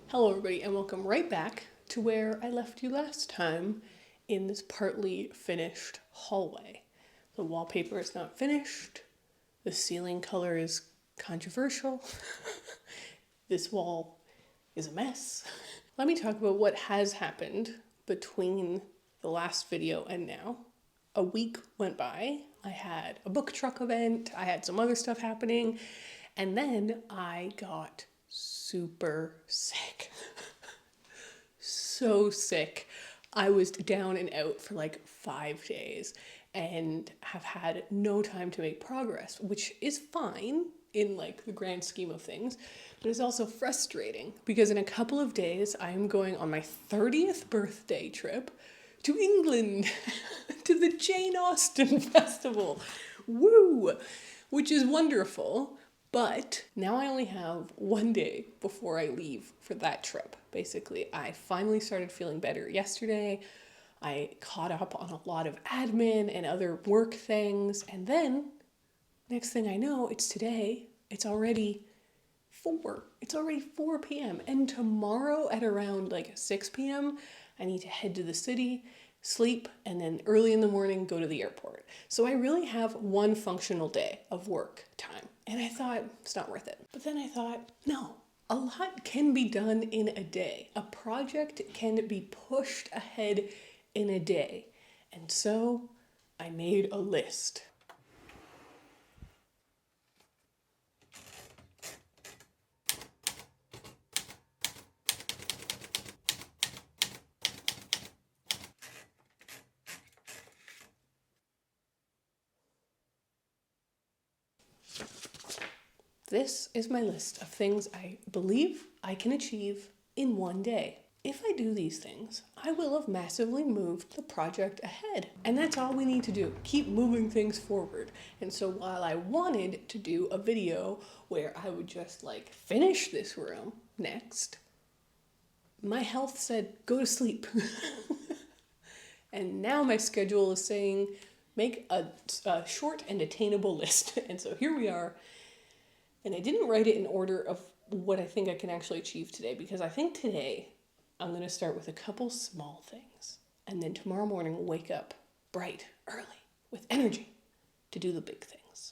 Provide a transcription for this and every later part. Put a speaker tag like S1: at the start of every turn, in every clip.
S1: Hello everybody and welcome right back to where I left you last time in this partly finished hallway. The wallpaper is not finished, the ceiling color is controversial, this wall is a mess. Let me talk about what has happened between the last video and now. A week went by, I had a book truck event, I had some other stuff happening, and then I got super sick. So sick. I was down and out for like 5 days and have had no time to make progress, which is fine in like the grand scheme of things, but it's also frustrating because in a couple of days I am going on my 30th birthday trip to England to the Jane Austen Festival. Woo! Which is wonderful. But now I only have 1 day before I leave for that trip. Basically, I finally started feeling better yesterday. I caught up on a lot of admin and other work things. And then, next thing I know, it's today. It's already 4. It's already 4 p.m. And tomorrow at around like 6 p.m., I need to head to the city, sleep, and then early in the morning go to the airport. So I really have one functional day of work time. And I thought, it's not worth it. But then I thought, no, a lot can be done in a day. A project can be pushed ahead in a day. And so I made a list. This is my list of things I believe I can achieve in 1 day. If I do these things, I will have massively moved the project ahead. And that's all we need to do, keep moving things forward. And so while I wanted to do a video where I would just like finish this room next, my health said, go to sleep. And now my schedule is saying, make a short and attainable list. And so here we are. And I didn't write it in order of what I think I can actually achieve today, because I think today I'm going to start with a couple small things. And then tomorrow morning, wake up bright, early, with energy to do the big things.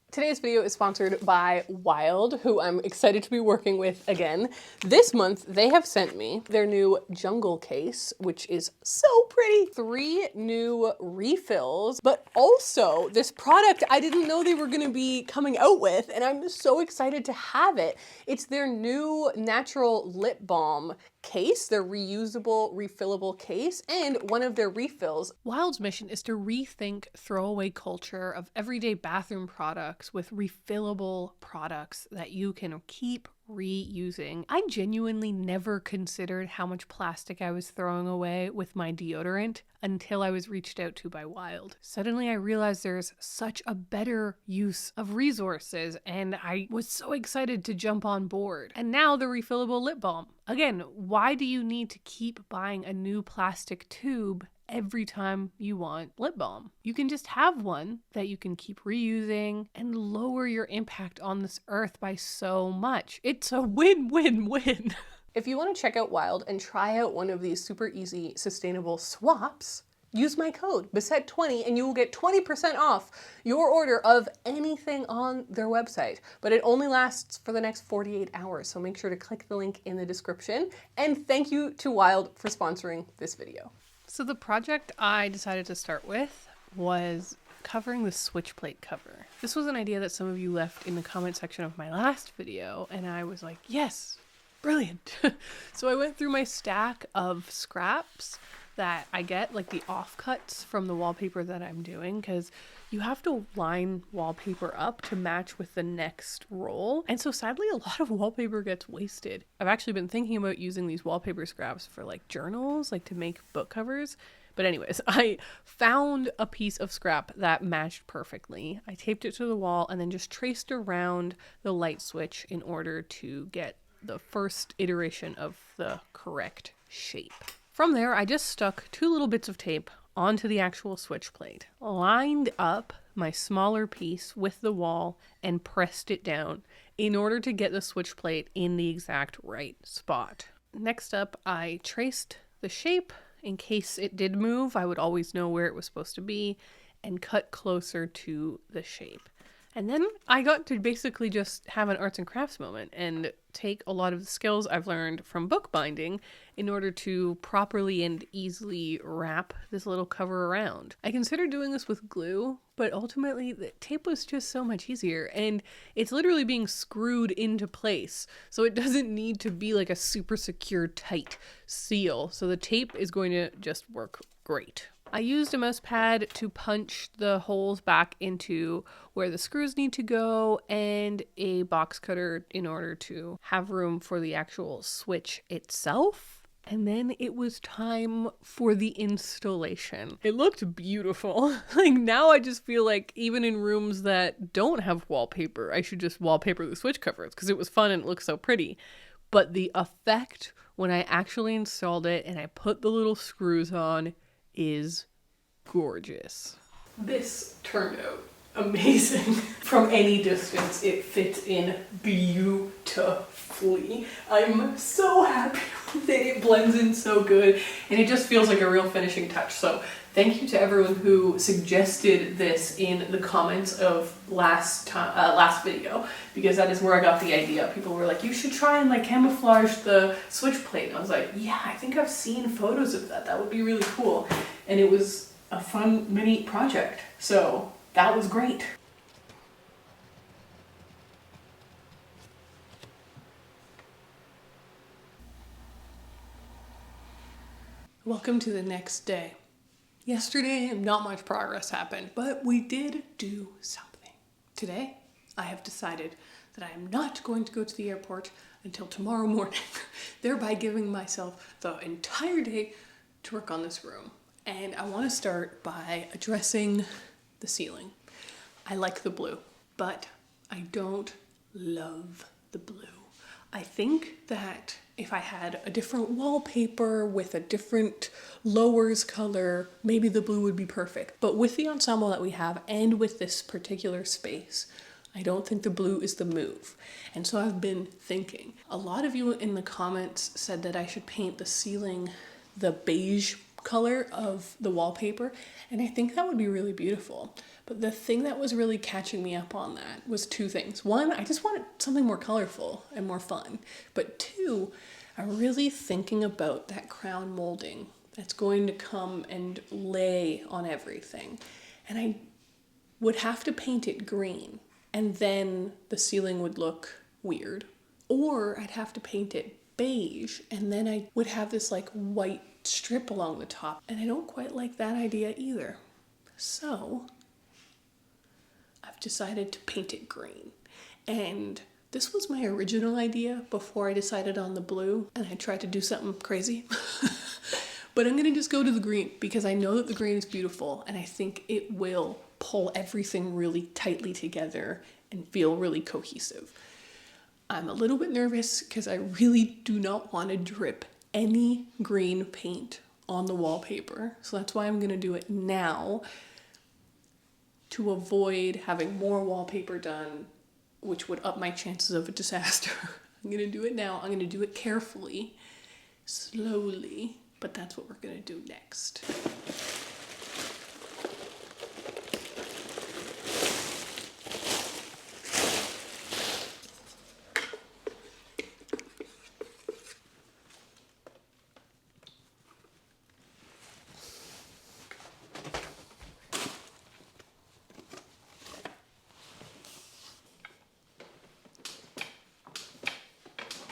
S1: Today's video is sponsored by Wild, who I'm excited to be working with again. This month, they have sent me their new jungle case, which is so pretty. 3 new refills, but also this product I didn't know they were gonna be coming out with, and I'm so excited to have it. It's their new natural lip balm case, their reusable, refillable case, and one of their refills. Wild's mission is to rethink throwaway culture of everyday bathroom products with refillable products that you can keep reusing. I genuinely never considered how much plastic I was throwing away with my deodorant until I was reached out to by Wild. Suddenly I realized there's such a better use of resources, and I was so excited to jump on board. And now the refillable lip balm. Again, why do you need to keep buying a new plastic tube every time you want lip balm? You can just have one that you can keep reusing and lower your impact on this earth by so much. It's a win-win-win. If you want to check out Wild and try out one of these super easy sustainable swaps, use my code Bissett20 and you will get 20% off your order of anything on their website. But it only lasts for the next 48 hours, so make sure to click the link in the description. And thank you to Wild for sponsoring this video. So the project I decided to start with was covering the switch plate cover. This was an idea that some of you left in the comment section of my last video, and I was like, yes, brilliant. So I went through my stack of scraps that I get, like the offcuts from the wallpaper that I'm doing, because you have to line wallpaper up to match with the next roll. And so sadly, a lot of wallpaper gets wasted. I've actually been thinking about using these wallpaper scraps for like journals, like to make book covers. But anyways, I found a piece of scrap that matched perfectly. I taped it to the wall and then just traced around the light switch in order to get the first iteration of the correct shape. From there, I just stuck 2 little bits of tape onto the actual switch plate, lined up my smaller piece with the wall and pressed it down in order to get the switch plate in the exact right spot. Next up, I traced the shape in case it did move. I would always know where it was supposed to be and cut closer to the shape. And then I got to basically just have an arts and crafts moment and take a lot of the skills I've learned from bookbinding in order to properly and easily wrap this little cover around. I considered doing this with glue, but ultimately the tape was just so much easier, and it's literally being screwed into place, so it doesn't need to be like a super secure tight seal, so the tape is going to just work great. I used a mouse pad to punch the holes back into where the screws need to go and a box cutter in order to have room for the actual switch itself. And then it was time for the installation. It looked beautiful. Like now I just feel like even in rooms that don't have wallpaper, I should just wallpaper the switch covers because it was fun and it looked so pretty. But the effect when I actually installed it and I put the little screws on is gorgeous. This turned out amazing. From any distance, it fits in beautifully. I'm so happy with it. It blends in so good, and it just feels like a real finishing touch. So thank you to everyone who suggested this in the comments of last video, because that is where I got the idea. People were like, you should try and like camouflage the switch plate. And I was like, yeah, I think I've seen photos of that. That would be really cool. And it was a fun mini project. So that was great. Welcome to the next day. Yesterday, not much progress happened, but we did do something. Today, I have decided that I am not going to go to the airport until tomorrow morning, thereby giving myself the entire day to work on this room. And I want to start by addressing the ceiling. I like the blue, but I don't love the blue. I think that if I had a different wallpaper with a different lowers color, maybe the blue would be perfect. But with the ensemble that we have and with this particular space, I don't think the blue is the move. And so I've been thinking. A lot of you in the comments said that I should paint the ceiling the beige color of the wallpaper, and I think that would be really beautiful. But the thing that was really catching me up on that was two things. One, I just wanted something more colorful and more fun. But two, I'm really thinking about that crown molding that's going to come and lay on everything. And I would have to paint it green, and then the ceiling would look weird. Or I'd have to paint it beige, and then I would have this like white strip along the top. And I don't quite like that idea either. So I've decided to paint it green. And this was my original idea before I decided on the blue, and I tried to do something crazy. But I'm gonna just go to the green because I know that the green is beautiful, and I think it will pull everything really tightly together and feel really cohesive. I'm a little bit nervous because I really do not want to drip any green paint on the wallpaper. So that's why I'm gonna do it now, to avoid having more wallpaper done, which would up my chances of a disaster. I'm gonna do it now. I'm gonna do it carefully, slowly, but that's what we're gonna do next.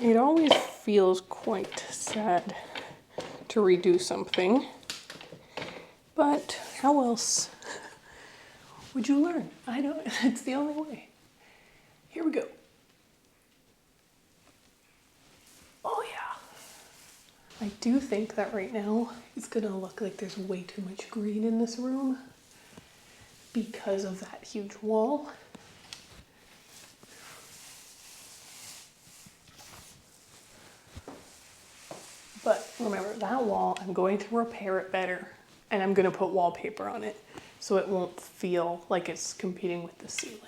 S1: It always feels quite sad to redo something, but how else would you learn? I don't, it's the only way. Here we go. Oh yeah. I do think that right now it's gonna look like there's way too much green in this room because of that huge wall. But remember, that wall, I'm going to repair it better, and I'm going to put wallpaper on it. so it won't feel like it's competing with the ceiling.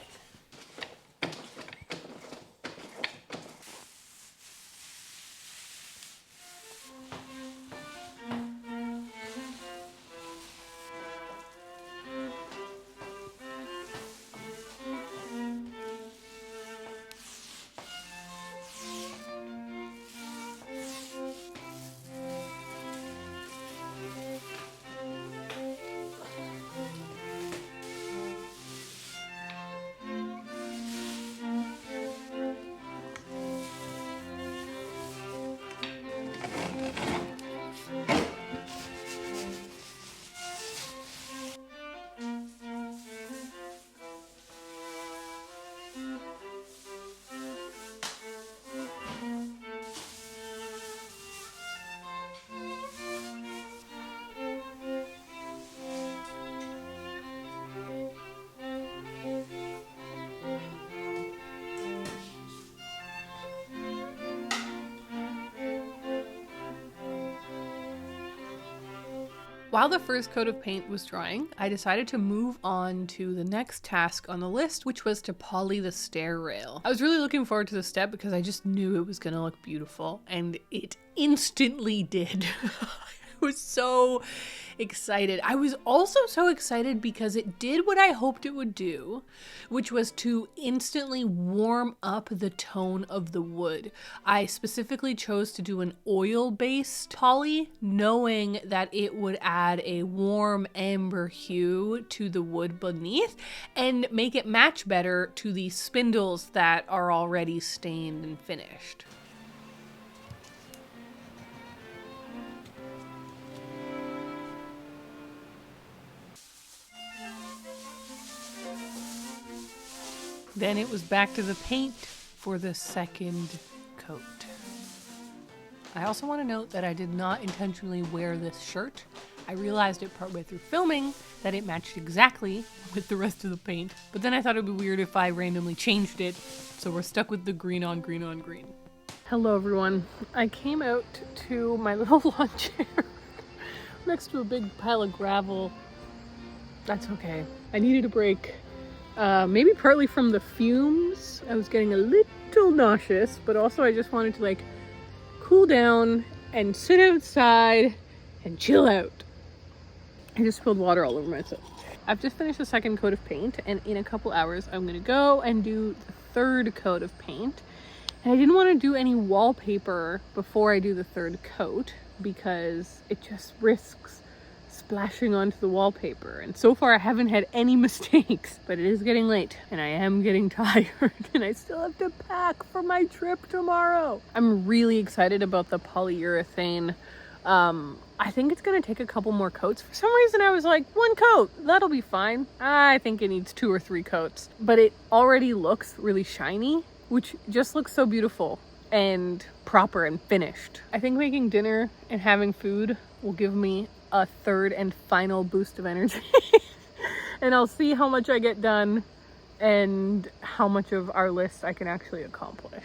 S1: While the first coat of paint was drying, I decided to move on to the next task on the list, which was to poly the stair rail. I was really looking forward to this step because I just knew it was gonna look beautiful, and it instantly did. I was so excited. I was also so excited because it did what I hoped it would do, which was to instantly warm up the tone of the wood. I specifically chose to do an oil-based poly, knowing that it would add a warm amber hue to the wood beneath and make it match better to the spindles that are already stained and finished. Then it was back to the paint for the second coat. I also want to note that I did not intentionally wear this shirt. I realized it partway through filming that it matched exactly with the rest of the paint, but then I thought it would be weird if I randomly changed it, so we're stuck with the green on green on green. Hello everyone. I came out to my little lawn chair next to a big pile of gravel. That's okay. I needed a break. Maybe partly from the fumes. I was getting a little nauseous, but also I just wanted to like cool down and sit outside and chill out. I just spilled water all over myself. I've just finished the second coat of paint, and in a couple hours I'm gonna go and do the third coat of paint. And I didn't want to do any wallpaper before I do the third coat because it just risks splashing onto the wallpaper, and so far I haven't had any mistakes, but it is getting late and I am getting tired and I still have to pack for my trip tomorrow. I'm really excited about the polyurethane. I think it's gonna take a couple more coats. For some reason I was like, one coat, that'll be fine. I think it needs 2 or 3 coats, but it already looks really shiny, which just looks so beautiful and proper and finished. I think making dinner and having food will give me a third and final boost of energy. And I'll see how much I get done and how much of our list I can actually accomplish.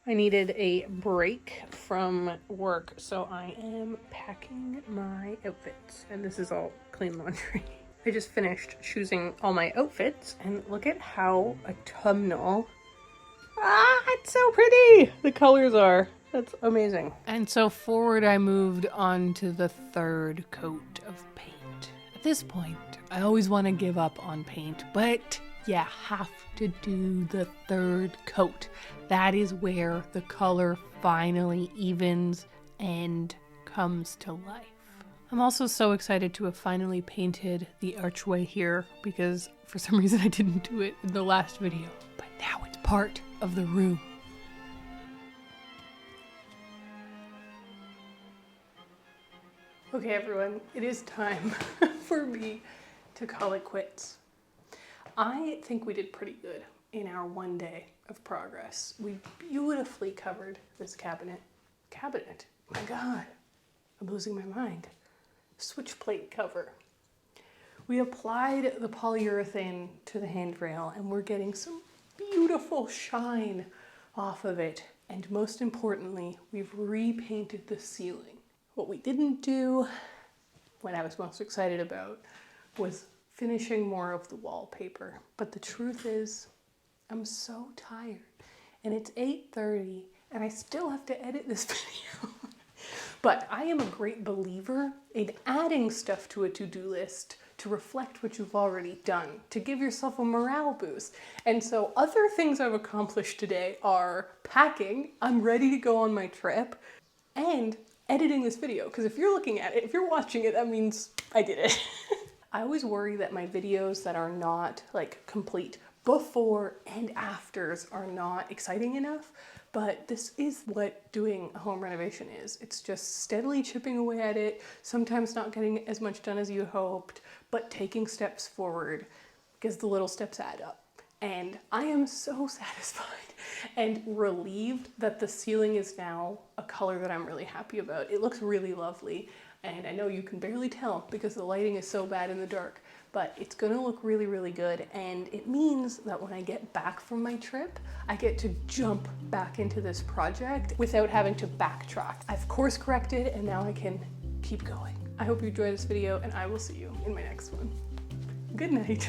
S1: I needed a break from work, so I am packing my outfits, and this is all clean laundry. I just finished choosing all my outfits, and look at how autumnal. It's so pretty! The colors are. That's amazing. And so forward I moved on to the third coat of paint. At this point, I always want to give up on paint, but you have to do the third coat. That is where the color finally evens and comes to life. I'm also so excited to have finally painted the archway here because for some reason I didn't do it in the last video, but now it's part of the room. Okay everyone, it is time for me to call it quits. I think we did pretty good in our one day of progress. We beautifully covered this cabinet. My God, I'm losing my mind. Switch plate cover. We applied the polyurethane to the handrail and we're getting some beautiful shine off of it. And most importantly, we've repainted the ceiling. What we didn't do, what I was most excited about, was finishing more of the wallpaper. But the truth is, I'm so tired. And it's 8:30 and I still have to edit this video. But I am a great believer in adding stuff to a to-do list to reflect what you've already done, to give yourself a morale boost. And so other things I've accomplished today are packing, I'm ready to go on my trip, and editing this video. Because if you're looking at it, if you're watching it, that means I did it. I always worry that my videos that are not like complete before and afters are not exciting enough, but this is what doing a home renovation is. It's just steadily chipping away at it, sometimes not getting as much done as you hoped, but taking steps forward because the little steps add up. And I am so satisfied and relieved that the ceiling is now a color that I'm really happy about. It looks really lovely, and I know you can barely tell because the lighting is so bad in the dark, but it's gonna look really, really good. And it means that when I get back from my trip, I get to jump back into this project without having to backtrack. I've course corrected and now I can keep going. I hope you enjoyed this video and I will see you in my next one. Good night.